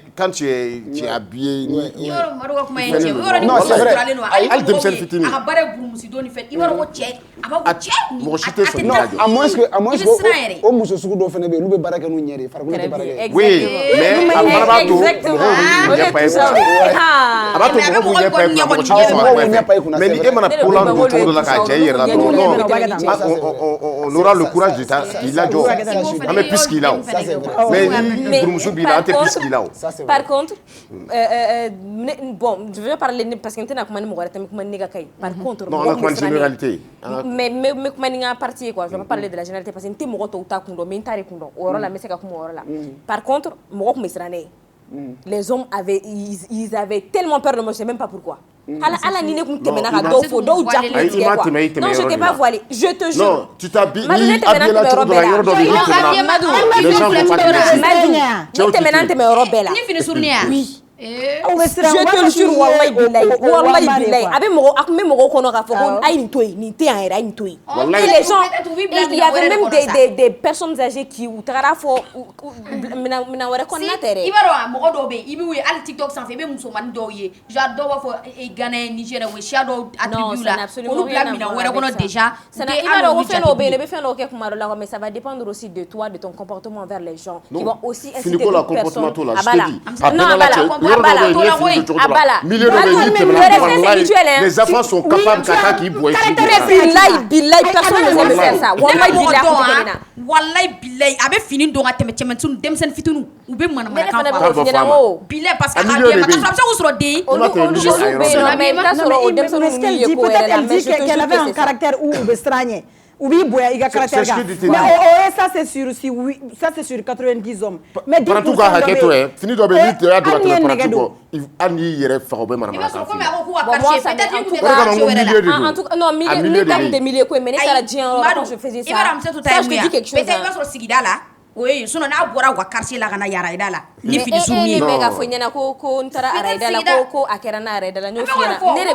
[SPEAKER 6] habillé ni hali denmisɛnnin fitinin
[SPEAKER 1] a ka baara ye burumusi doni fɛ i b'a dɔn ko cɛ a b'a fɔ cɛ
[SPEAKER 6] mɔgɔ si tɛ sɔn n'a jɔ
[SPEAKER 8] à moins que o muso sugu dɔw fɛnɛ bɛ yen olu bɛ baara kɛ n'u ɲɛ de ye farikolo tɛ baara kɛ
[SPEAKER 6] oui mais a fana b'a to mɔgɔw ɲɛ pa ye a b'a to mɔgɔw b'u ɲɛ pa ye mɔgɔ si tɛ sɔn a ɲɛ pa mais ni e mana kolan don cogo dɔ la k'a cɛ i yɛrɛ la dɔrɔn on aura le courage de k'i lajɔ an bɛ pisse k'i la o mais ni burumuso b'i la an tɛ pisse k'i la o
[SPEAKER 7] par contre bon je vais parler parce que n tɛna kuma ni mɔgɔ wɛrɛ tɛ n bɛ kuma ni ne ka cas ye par contre
[SPEAKER 6] non on a kuma ni généralité
[SPEAKER 7] mais n bɛ kuma ni n ka partie ye quoi je vais pas parler de la généralité parce que n tɛ mɔgɔ tɔw ta kun dɔn mais n ta de kun dɔn o yɔrɔ la n bɛ se ka kuma o yɔrɔ la par contre mɔgɔ tun bɛ siran ne ye les hommes ils avaient tellement peur de moi je sais même pas pourquoi ala ni ne kun tɛmɛna ka dɔw fo dɔw ja kun tigɛ quoi non je t'ai pas voilé je te jure
[SPEAKER 6] non tu t'habilles ni habillé la cogo dɔ la yɔrɔ dɔ bɛ yen les gens vont pas te laisser
[SPEAKER 7] ne tɛmɛna n tɛmɛ yɔrɔ bɛɛ la
[SPEAKER 1] ni fini surunin ya
[SPEAKER 7] oui je te le jure wallahi billahi a bɛ mɔgɔ a tun bɛ mɔgɔw kɔnɔ k'a fɔ ko a ye nin to yen nin tɛ yan yɛrɛ a ye nin to yen et les gens il y avait même des personnes âgées qui u tagara fɔ minɛn wɛrɛ kɔnɔna tɛ dɛ
[SPEAKER 1] i b'a dɔn a mɔgɔ dɔw bɛ yen i bɛ wuli hali TikTok sanfɛ i bɛ musomanin dɔw ye genre dɔw b'a fɔ Ghana Niger o siya dɔw attribue la olu bila minɛn wɛrɛ kɔnɔ déjà
[SPEAKER 7] i b'a dɔn ko fɛn dɔw bɛ yen i bɛ fɛn dɔw kɛ kuma dɔ la mais ça va dépendre aussi de toi de ton comportement envers les gens qui vont aussi inciter d'autres personnes à bala non à bala
[SPEAKER 6] les enfants sont capables kaka k'i bɔ
[SPEAKER 7] billahi personne ne sait faire ça
[SPEAKER 1] wallahi billahi a bɛ fini don ka tɛmɛ cɛmancisɛnninw denmisɛnnin fitininw u bɛ manamana kan fɔ billahi parce que a bɛ se k'u sɔrɔ den
[SPEAKER 2] qu'elle avait un caractère où u bɛ siran ɲɛ ou b'i bonya i ka caractère kan mais ça c'est sûr si oui ça c'est sur 90 hommes mais
[SPEAKER 6] dis tout ka hakɛ to ye fini dɔ bɛ yen n'i y'a don ka tɛmɛ paratu kɔ hali n'i yɛrɛ faga o bɛ manamana kan f'i ye
[SPEAKER 7] non milieu de milieu ko mais ne taara diɲɛ yɔrɔ quand je faisais ça ça je te dis quelque chose
[SPEAKER 1] peut-être i b'a sɔrɔ sigida la o ye sinon n'a bɔra u ka quartier la ka na Yarayida la ni fini surunin ye
[SPEAKER 7] mais ka fɔ ɲɛna ko n taara Arayida la ko a kɛra n na Arayida la n y'o f'i ɲɛna ne de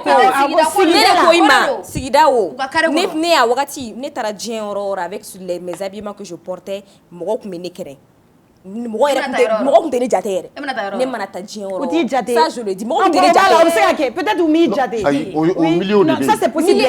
[SPEAKER 7] ko i ma sigida o ne y'a wagati ne taara diɲɛ yɔrɔ o yɔrɔ avec mes habillements que je portais mɔgɔw tun bɛ ne kɛrɛ mɔgɔ kun tɛ ne jate yɛrɛ ne mana taa diɲɛ yɔrɔ
[SPEAKER 2] o t'i jate
[SPEAKER 7] ça je le dis mɔgɔ kun tɛ ne jate
[SPEAKER 2] o bɛ se ka kɛ peut-être u m'i jate
[SPEAKER 6] au milieu de
[SPEAKER 2] ça c'est possible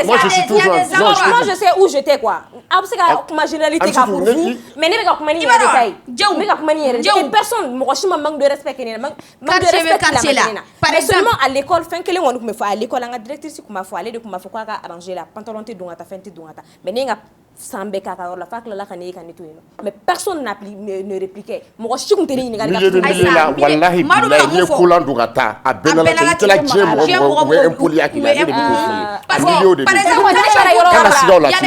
[SPEAKER 6] moi je suis toujours
[SPEAKER 7] moi je sais où j'étais quoi a bɛ se ka kuma généralité ka pour vous mais ne bɛ ka kuma ni yɛrɛ de ta ye ne bɛ ka kuma ni yɛrɛ de et personne mɔgɔ si ma manque de respect kɛ ne na manque de respect la ma mais seulement à l'école fɛn kelen kɔni tun bɛ fɔ à l'école an ka directrice tun b'a fɔ ale de tun b'a fɔ k'a ka arranger la pantalon tɛ don ka taa fɛn tɛ don ka taa mais ne ka san bɛɛ k'a ka yɔrɔ la f'a tilala ka ne ye ka ne to yen nɔ mais personne ne répliquait mɔgɔ si tun tɛ ne ɲininkali ka
[SPEAKER 6] la wallahi billahi n'i ye kolan don ka taa a bɛɛ na la kɛ i tɛla diɲɛ mɔgɔ o ye impoli hakili la ne de bɛ k'o f'i ye milieu de
[SPEAKER 7] par exemple kana sigaw la ne ka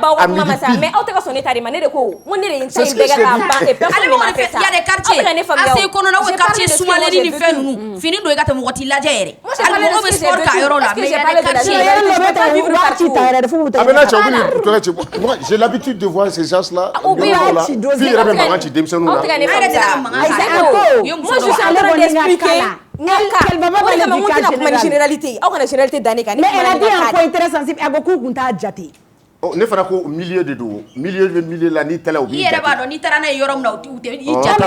[SPEAKER 7] baw ka kuma ma sa mais aw tɛ ka sɔn ne ta de ma ne de ko n ko ne de ye n ta in bɛɛ kɛ k'a ban et personne ne m'a fait ça
[SPEAKER 1] il y a des quartiers assez kɔnɔna o quartier sumaleni ni fɛn ninnu fini don i ka tɛ mɔgɔ t'i lajɛ yɛrɛ hali mɔgɔ bɛ sport k'a yɔrɔ la mais il y a des quartiers
[SPEAKER 6] a bɛ na cɛ u bɛ nin tɔgɔ cɛ moi j'ai l'habitude de voir ces gens-là. Fille yɛrɛ bɛ mankan ci denmisɛnninw la.
[SPEAKER 7] moi je suis en train d'expliquer généralité aw kana généralité da ne kan
[SPEAKER 2] mais elle a dit un point très sensible a ko k'u kun t'a jate
[SPEAKER 6] ne fana ko milieu de don milieu la n'i taara o b'i jate
[SPEAKER 1] i yɛrɛ b'a dɔn n'i taara n'a ye yɔrɔ min na i
[SPEAKER 2] jate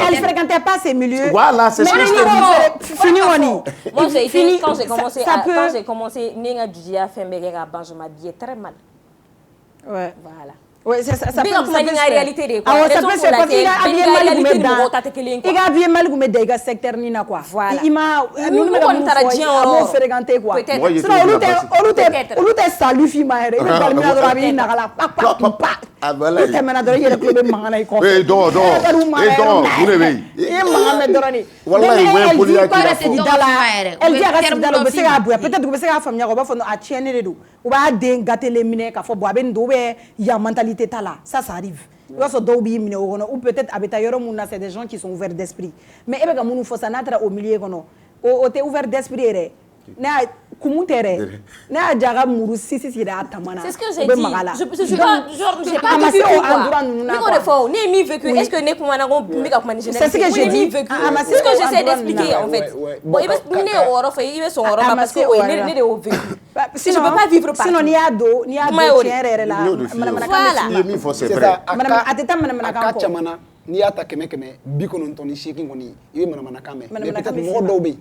[SPEAKER 2] elle fréquentait pas ces milieux
[SPEAKER 6] voilà c'est ce que je
[SPEAKER 2] dis fini kɔni
[SPEAKER 7] moi j'ai été quand j'ai commencé ne ka jujiya fɛn bɛɛ kɛ ka ban je m'habillais très mal
[SPEAKER 2] ouais
[SPEAKER 7] voilà
[SPEAKER 2] oui c'est ça peut
[SPEAKER 7] la réalité de quoi
[SPEAKER 2] ça peut se passer il a habillé mal kun bɛ da i ka secteur ni na quoi
[SPEAKER 7] voilà
[SPEAKER 2] i ma
[SPEAKER 7] nous kɔni taara diɲɛ yɔrɔ
[SPEAKER 2] fréquenter quoi olu tɛ salu f'i ma yɛrɛ i bɛ balimina dɔrɔn a b'i nagala i tɛmɛna dɔrɔn i yɛrɛ tulo bɛ mankan na i kɔfɛ
[SPEAKER 6] mun de bɛ yen
[SPEAKER 2] i ye mankan mɛn dɔrɔn de
[SPEAKER 6] wallahi o ye poliya k'i la fɔ
[SPEAKER 2] elle dit a ka sigida la u bɛ se k'a bonya peut-être u bɛ se k'a faamuya u b'a fɔ a tiɲɛni de don u b'a den gâteler minɛ k'a fɔ bon a bɛ nin don ou bien yan mentalité t'a la ça arrive i b'a sɔrɔ dɔw b'i minɛ o kɔnɔ ou peut-être a bɛ taa yɔrɔ mun na c'est des gens qui sont ouverts d'esprit mais e bɛ ka minnu fɔ sa n'a taara au milieu kɔnɔ o tɛ ouvert d'esprit yɛrɛ ne y'a kumu tɛ dɛ ne y'a ja ka muru sisi yɛrɛ a tama na
[SPEAKER 7] c'est ce que j'ai dit je pas vécu quoi ne ko de fɔ ne ye min vécu est-ce que ne kumana ko n bɛ ka kuma ni généralité
[SPEAKER 2] c'est ce que j'ai dit
[SPEAKER 7] c'est ce que j'essaie d'expliquer en fait bon i bɛ ni ne ye o yɔrɔ fɔ i bɛ sɔn o yɔrɔ ma parce que o ye ne de y'o vécu je peux pas vivre partout
[SPEAKER 2] sinon n'i y'a don tiɲɛ yɛrɛ la
[SPEAKER 6] manamanakan bɛ min fɔ c'est vrai
[SPEAKER 2] a tɛ taa manamanakan kɔ
[SPEAKER 8] n'i y'a ta 100-198 kɔni i bɛ manamanakan mɛn mais peut-être mɔgɔ dɔw bɛ yen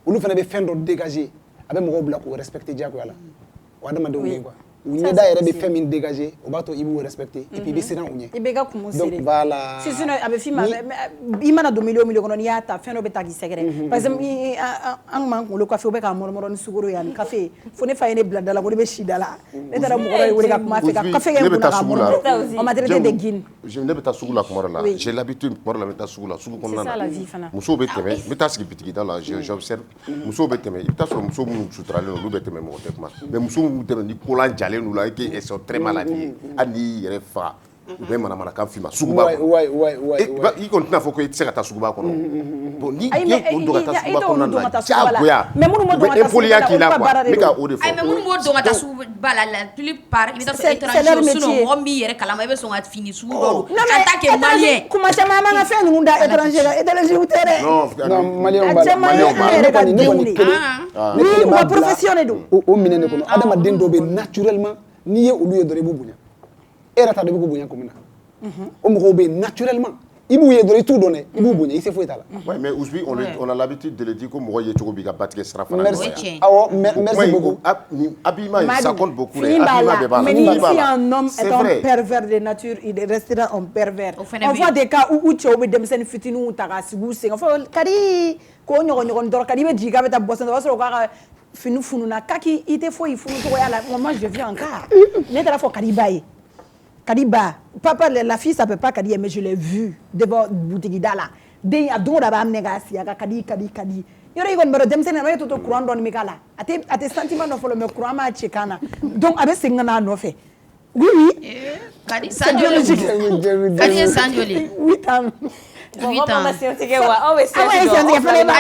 [SPEAKER 8] olu fana bɛ fɛn dɔ dégager a bɛ mɔgɔw bila k'o respecter diyagoya la o adamadenw ye quoi u ɲɛda yɛrɛ bɛ fɛn min dégager o b'a to i b'o respecter et puis i bɛ siran u ɲɛ
[SPEAKER 2] i bɛ ka kumu siri
[SPEAKER 8] donc voilà
[SPEAKER 2] sinon a bɛ f'i ma i mana don milieu o milieu kɔnɔ n'i y'a ta fɛn dɔ bɛ ta k'i sɛgɛrɛ par exemple an kun b'an kunkolo café u bɛ k'a mɔrɔmɔrɔ ni sukaro ye ani café fo ne fa ye ne bila da la ko ne bɛ si da la ne taara mɔgɔ dɔ de wele ka kuma fɛ ka café kɛ n kunna k'a mɔrɔmɔrɔ on m'a traité de guine
[SPEAKER 6] ne bɛ taa sugu la kuma dɔ la j'ai l'habitude kuma dɔ la n bɛ taa sugu la sugu kɔnɔna na musow bɛ tɛmɛ n bɛ taa sigi bitigida la j'observe musow bɛ tɛmɛ i bɛ taa sɔrɔ muso minnu suturalen don olu bɛ tɛmɛ mɔgɔ tɛ kuma mais muso minnu tɛmɛ ni kolan jalen d'u la et sont très mal habillés hali n'i yɛrɛ faga u bɛ manamanakan f'i ma suguba kɔnɔ i kɔni tɛna fɔ ko i tɛ se ka taa suguba kɔnɔ bon n'i ye o don ka taa suguba kɔnɔna na diyagoya u bɛ impoliya k'i la quoi ne ka o de fɔ
[SPEAKER 1] mais minnu b'o don ka taa suguba la la plupart i bɛ taa sɔrɔ étranger sinon mɔgɔ min b'i yɛrɛ kalama i bɛ sɔn ka fini sugu dɔw don en tant que malien
[SPEAKER 2] kuma caman man ka fɛn ninnu da étranger la étranger tɛ dɛ
[SPEAKER 8] non malien yɛrɛ ka denw de
[SPEAKER 2] oui u ka profession de don
[SPEAKER 8] o minɛ de kɔnɔ adamaden dɔw bɛ naturellement n'i ye olu ye dɔrɔn i b'u bonya e yɛrɛ t'a dɔn i bɛ k'u bonya cogo min na o mɔgɔw bɛ yen naturellement i b'u ye dɔrɔn i t'u dɔn dɛ i b'u bonya i se foyi t'a la.
[SPEAKER 6] ouais mais Ousbi on a l'habitude de le dire ko mɔgɔ ye cogo b'i ka ba tigɛ sira fana.
[SPEAKER 8] merci awɔ merci beaucoup.
[SPEAKER 6] habillement ça compte beaucoup dɛ
[SPEAKER 2] habillement bɛɛ b'a la mais si un homme est un pervers de nature il restera un pervers on voit des cas où cɛw bɛ denmisɛnnin fitininw ta ka sigi u sen kan fɔ kadi k'o ɲɔgɔn dɔrɔn kadi i bɛ jigin k'a bɛ taa bɔ sanfɛ o b'a sɔrɔ k'a ka fini fununa kaki i tɛ foyi funu cogoya la moi je vis en cas ne taara fɔ Kadiba ye Kadiba papa la fille s'appelle pas Kadi mais je l'ai vu devant boutique la den a don da b'a minɛ k'a sigi a ka kadi yɔrɔ i kɔni b'a dɔn denmisɛnnin na e to courant dɔɔni bɛ k'a la a tɛ sentiment dɔ fɔlɔ mais courant m'a ci kan na donc a bɛ segin ka n'a nɔfɛ oui
[SPEAKER 1] Kadi san joli Kadi ye san joli
[SPEAKER 2] 8 ans
[SPEAKER 7] mɔgɔ ma se tigɛ wa aw bɛ se
[SPEAKER 2] fana ma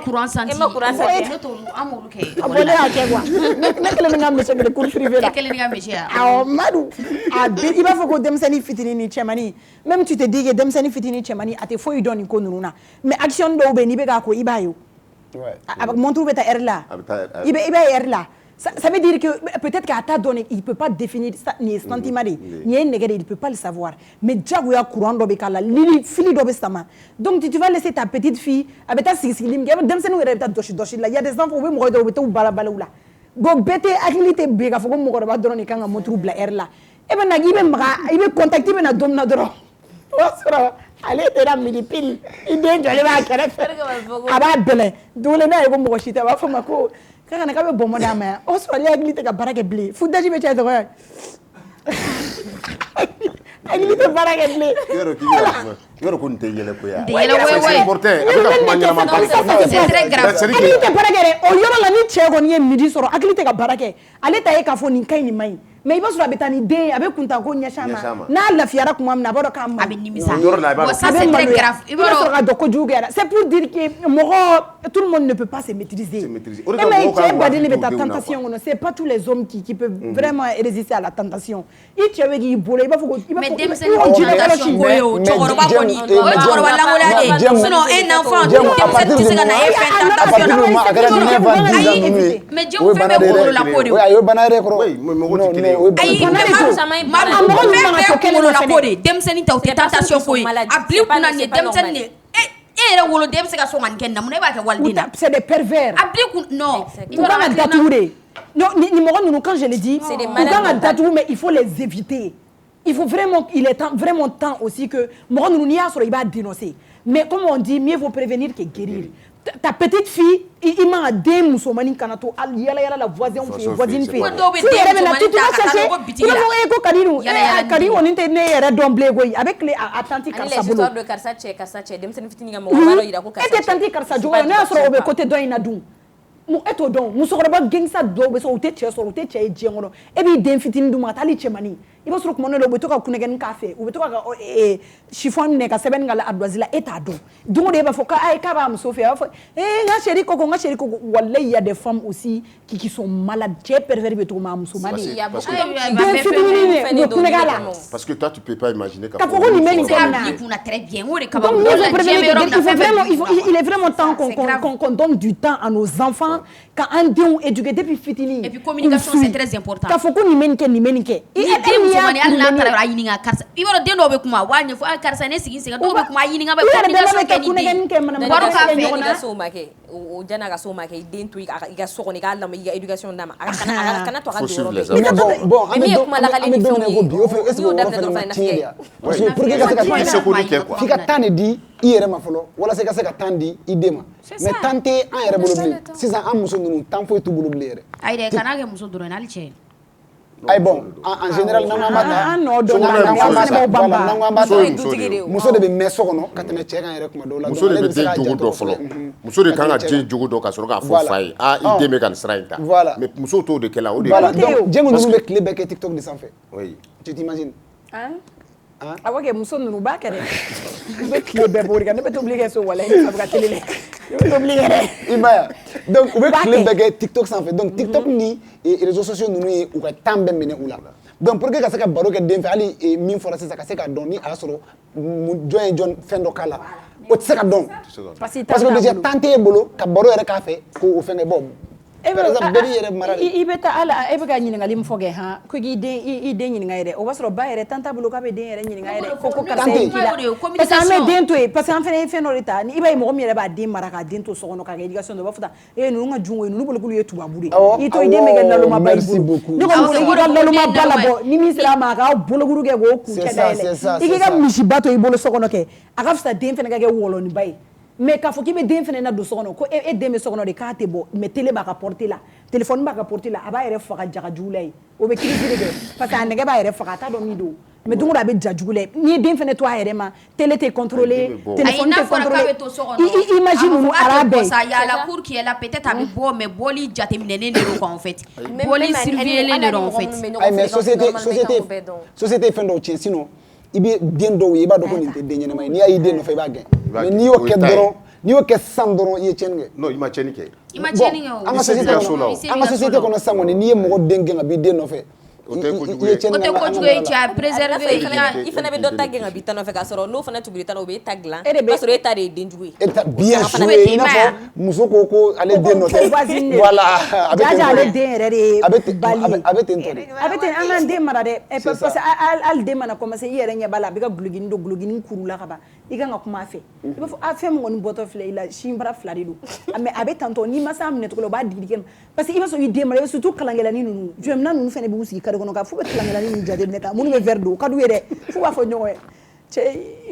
[SPEAKER 1] courant santi
[SPEAKER 7] ma courant santi
[SPEAKER 1] ne to amolu kɛ
[SPEAKER 2] bon ne y'a kɛ quoi ne kelen bɛ n ka monsieur de cours privé la
[SPEAKER 1] kelen ka monsieur
[SPEAKER 2] awɔ Madu a i b'a fɔ ko denmisɛnnin fitinin ni cɛmannin même tu te dis que denmisɛnnin fitinin cɛmannin a tɛ foyi dɔn nin ko ninnu na mais action dɔw bɛ yen n'i bɛ k'a ko i b'a ye a montre bɛ taa heure la i b'a ye heure la Ça veut dire que peut-être qu'à ta donné, il ne peut pas définir ni sentiment, ni un négé, il ne peut pas le savoir. Mais déjà, il y a courant d'obékala, fili d'obéstama. Donc, tu vas laisser ta petite fille, avec ta sixilim, il y a des enfants, où ils vont balabalaoula. Bon, bête, agilité, béga, faut que mon corps va donner quand on trouve la air là. Et ben, il va contacter un homme nadro. Allez, t'es là, milipil. Il vient de aller à la carrière. Ah, bah, belle. D'où les nains, ils vont me rejeter. Va faire ma cour. Quand on a quand même bon madame, on se fait agilité à baraque blé. Faut d'ailleurs me dire de agilité baraque blé.
[SPEAKER 6] Yoro kun te yele ko ya.
[SPEAKER 1] C'est
[SPEAKER 6] important.
[SPEAKER 1] C'est très grave.
[SPEAKER 2] Agilité baraque. O yoro la ni che ko ni midi soro agilité ka baraque. Ale ta e ka fo ni kai ni mai. Mais il va se la betani den avec kunta ko nyashama. Na la fiara kuma na bodo kam.
[SPEAKER 1] Ça c'est très grave.
[SPEAKER 2] C'est pour dire que tout le monde ne peut pas se maîtriser. Mais tentation, c'est pas tous les hommes qui peuvent vraiment résister à la tentation. Il tu avec il boule, il va faut
[SPEAKER 1] mais sinon un enfant mais Dieu fait me la peau de demseni taw tentation ko abli kuna ne demseni era wolo dem se ka so man kenna mun e ba ke waldina
[SPEAKER 2] c'est des pervers
[SPEAKER 1] abli non
[SPEAKER 2] il va la tatouer non ni mo quand je le dis on tatouer mais il faut les éviter. Il faut vraiment, il est vraiment temps aussi que moi nous n'y a sur il va dénoncer. Mais comme on dit, mieux vaut prévenir que guérir. Ta petite fille, il m'a des musulmans kanato, yala la voisine fait. Kadi on était né d'omblé avec les atlantiques
[SPEAKER 7] karsa bolo. Les histoires de karsa che dem sen fitini ngam walo ira ko karsa.
[SPEAKER 2] Et atlantique karsa jogo na so be côté do ina dum. Mo eto don musokoroba gengsa do be so ute che e jengono. E bi den fitini dum atali chemani. Il va se recommander le beto ka kunegen café ou beto ka chiffon ne ka seben ngala adwazila etado donc de ba foka ay ka ba msofia nga chéri koko wallahi il y a des femmes aussi qui sont malades j'ai pervers beto ma musumani
[SPEAKER 6] parce que toi tu peux pas imaginer
[SPEAKER 2] ka foko ni meni
[SPEAKER 1] comme très bien ou ka ba
[SPEAKER 2] il est vraiment temps qu'on donne du temps à nos enfants quand on dit éduquer depuis fitini
[SPEAKER 1] et puis communication c'est très important
[SPEAKER 2] ka foko ni meni ke
[SPEAKER 1] mani alla tara ayini nga karsa ibaro den do be kuma wanye fo karsa ne sigi sega do be kuma ayini nga be communication ke ni
[SPEAKER 7] baro ka fe ni ga so make o jana ga so make den tu ga so ni ga la ma education dama kana to ga do
[SPEAKER 8] bon
[SPEAKER 7] mais kuma la kali ni
[SPEAKER 8] est-ce que on fait parce que pour que ça fika tane di yere ma folo wala se ka tandi idema mais tante en yere bolo bli si ça am muso nunu tan fo tu bolo bli yere
[SPEAKER 1] ay de kana ga muso doro nal che
[SPEAKER 8] ay bon en général muso de be meso kono katene che kan yere kuma do la
[SPEAKER 6] muso de be den jogo do folo muso de kan ga den jogo do ka soro ka fo fay ide me kan sraita mais muso to de kela o de
[SPEAKER 8] donc jengo nunu be clip be TikTok de sans fait oui tu t'imagines
[SPEAKER 2] awake muso nunu ba kare be clip be bori kan be to obligé so wala ni sabga télé be obligé
[SPEAKER 8] imaya donc be clip be TikTok sans fait donc TikTok ni et réseaux sociaux nunu ou ka tambe mene ula donc pour que ka saka baro ke den fa ali min fora se saka seka doni asoro join fendo kala o seka don parce que déjà tanté bolo ka baro ere ka fe ko o fenge bob par exemple beri yere mara
[SPEAKER 2] ibeta ala ebega nyinga lim foge ha ko gi den nyinga yere o wasro ba yere tanta bolo ka be den yere nyinga yere ko ka se parce que me den to parce que en fait no reta ni iba mo yere ba den mara ka den to so no ka education do ba futa nu nga jungo nu bolo kulu yetu babure ito ide me gel lalo ma ba ibu ni ko bolo gi lalo ma bala bo ni misra ma ka bolo guru ge go ku kedele igi ga mishi bato ibolo so no ke aka futa den fene ga ge wolo ni bay mais k'a fɔ k'i bɛ den fana na don so kɔnɔ ko e den bɛ so kɔnɔ de k'a tɛ bɔ mais télé b'a ka portée la téléphone b'a ka portée la a b'a yɛrɛ faga jagajugu la ye o bɛ kiiri de kɛ parce que a nɛgɛ b'a yɛrɛ faga a t'a dɔn min don mais don o don a bɛ ja jugu la ye n'i ye den fana to a yɛrɛ ma télé tɛ contrôlé téléphone tɛ contrôlé imagine ninnu ara bɛɛ
[SPEAKER 1] yala pour qu'il y ait la peut-être a bɛ bɔ mais bɔli jateminɛlen de don quoi en fait bɔli surveillé de don en fait
[SPEAKER 8] mais société fɛn dɔw tiɲɛ sinon i bɛ den dɔw ye i b'a dɔn ko nin tɛ den ɲɛnama ye n'i y'a ye den nɔfɛ i b'a gɛn mais n'i y'o kɛ dɔrɔn n'i y'o kɛ san dɔrɔn i ye tiɲɛni kɛ
[SPEAKER 6] non i ma tiɲɛni kɛ
[SPEAKER 8] an ka société kɔnɔ san kɔni n'i ye mɔgɔ den gɛn ka b'i den nɔfɛ
[SPEAKER 6] o tɛ kojugu ye
[SPEAKER 1] tu as préservé
[SPEAKER 7] i fana bɛ dɔ ta gɛn ka bi tan nɔfɛ k'a sɔrɔ n'o fana tugura tan o bɛ ta dilan b'a sɔrɔ e ta de ye den jugu ye
[SPEAKER 8] bien sûr i n'a fɔ muso ko ale den nɔ tɛ voilà a bɛ
[SPEAKER 2] ale den yɛrɛ de ye bali
[SPEAKER 8] a bɛ ten tɔ de
[SPEAKER 2] a bɛ ten an k'an den mara dɛ parce que hali den mana commencer i yɛrɛ ɲɛ b'a la a bɛ ka gulogini don gulogini kurula ka ban i kan ka kuma a fɛ i b'a fɔ a fɛn min kɔni bɔtɔ filɛ i la sinbara 2 de don mais a bɛ tantɔ n'i ma se a minɛ cogo la o b'a digi digi parce que i b'a sɔrɔ i den mara surtout kalankɛlɛnin ninnu jɔmina ninnu fana b'u sigi kare kɔnɔ ka fo bɛ kalankɛlɛnin ninnu jateminɛ ta minnu bɛ verre don o ka d'u ye dɛ fo b'a fɔ ɲɔgɔn ye cɛ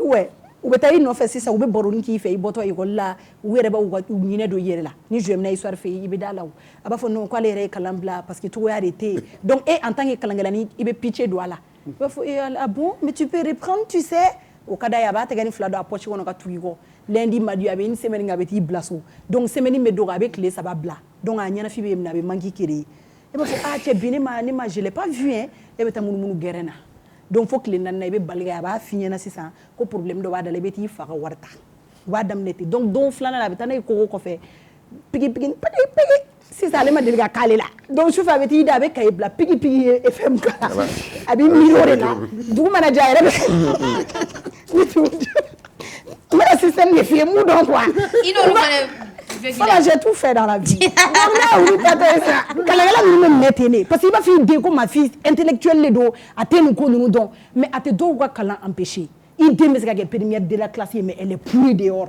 [SPEAKER 2] ouais u bɛ taa i nɔfɛ sisan u bɛ baronin k'i fɛ i bɔtɔ école la u yɛrɛ b'u ɲinɛ don i yɛrɛ la ni jɔmina histoire fɛ i bɛ da la a b'a fɔ non k'ale yɛrɛ ye kalan bila parce que cogoya de tɛ yen donc e en tant que kalankɛlɛnin i bɛ pitché don a la i b'a fɔ ah bon mais tu peux reprendre tu sais o ka d'a ye a b'a tɛgɛ ni 2 don a poche kɔnɔ ka tugu i kɔ lundi mardi a bɛ une semaine kɛ a bɛ t'i bila so donc semaine bɛ dɔgɔ a bɛ tile 3 bila donc a ɲɛnafin bɛ minɛ a bɛ manque créer i b'a fɔ ah cɛ bi ne ma je l'ai pas vu hein e bɛ taa munumunu gɛrɛn na donc fo tile 4 i bɛ bali a b'a f'i ɲɛna sisan ko problème dɔ b'a da la i bɛ t'i fa ka wari ta u b'a daminɛ ten donc don 2nan la a bɛ taa n'a ye kogo kɔfɛ pigi sisan ale ma deli ka k'ale la donc sufɛ a bɛ t'i da a bɛ kaye bila pigi ye FM kalan a bɛ miiri o de la dugu mana jɛ a yɛrɛ bɛ n bɛ système de f'i ye mun dɔn quoi voilà j'ai tout fait dans la vie kalankɛla ninnu bɛ minɛ ten de parce que i b'a fɔ i den ko ma fille intellectuelle de don a tɛ nin ko ninnu dɔn mais a tɛ dɔw ka kalan empêcher i den bɛ se ka kɛ première de la classe ye mais elle est pourrie dehors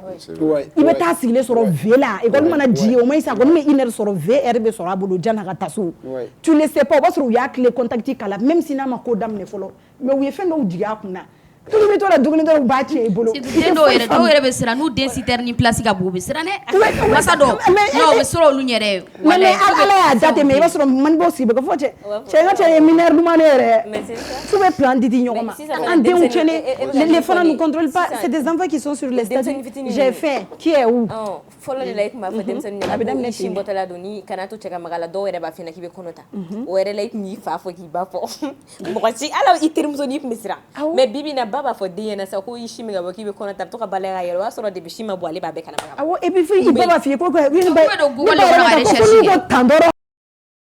[SPEAKER 2] i bɛ taa sigilen sɔrɔ V la école mana jigin o ma ɲi sa kɔni bɛ 1 heure sɔrɔ VR bɛ sɔrɔ a bolo janni a ka taa so tu le sais pas o b'a sɔrɔ u y'a tile contact k'a la même si n'a ma ko daminɛ fɔlɔ mais u ye fɛn dɔw jigin a kun na tulu bɛ to la dumuni dɔw b'a tiɲɛ i bolo
[SPEAKER 1] den dɔw yɛrɛ bɛ siran n'u den citerne ni place ka bon u bɛ siran dɛ masa dɔw non u bɛ siran olu yɛrɛ
[SPEAKER 2] mais ala y'a date mais i b'a sɔrɔ manibaw sigi bɛ ka fɔ cɛ n ka cɛ ye mineur duman ne yɛrɛ f'u bɛ plan di ɲɔgɔn ma an denw tiɲɛnen les fana ne contrôlent pas c'est des enfants qui sont sur les statuts j'ai fait qui est où
[SPEAKER 7] fɔlɔ de la i tun b'a fɔ denmisɛnnin ɲɛna a bɛ daminɛ ten bɔtɔla don ni kana to cɛ ka maga la dɔw yɛrɛ b'a f'i ɲɛna k'i bɛ kɔnɔ ta o yɛrɛ la i tun y'i fa fɔ k'i ba fɔ mɔgɔ si ala i terimuso n'i tun bɛ siran mais bi bi in na ba b'a fɔ den ɲɛna sa ko i si min ka bɔ k'i bɛ kɔnɔ ta a bɛ to ka balaya ka yɛlɛ o y'a sɔrɔ depuis si ma bɔ ale b'a bɛɛ kalama
[SPEAKER 2] awɔ et puis i ba b'a f'i ye ko tan dɔrɔn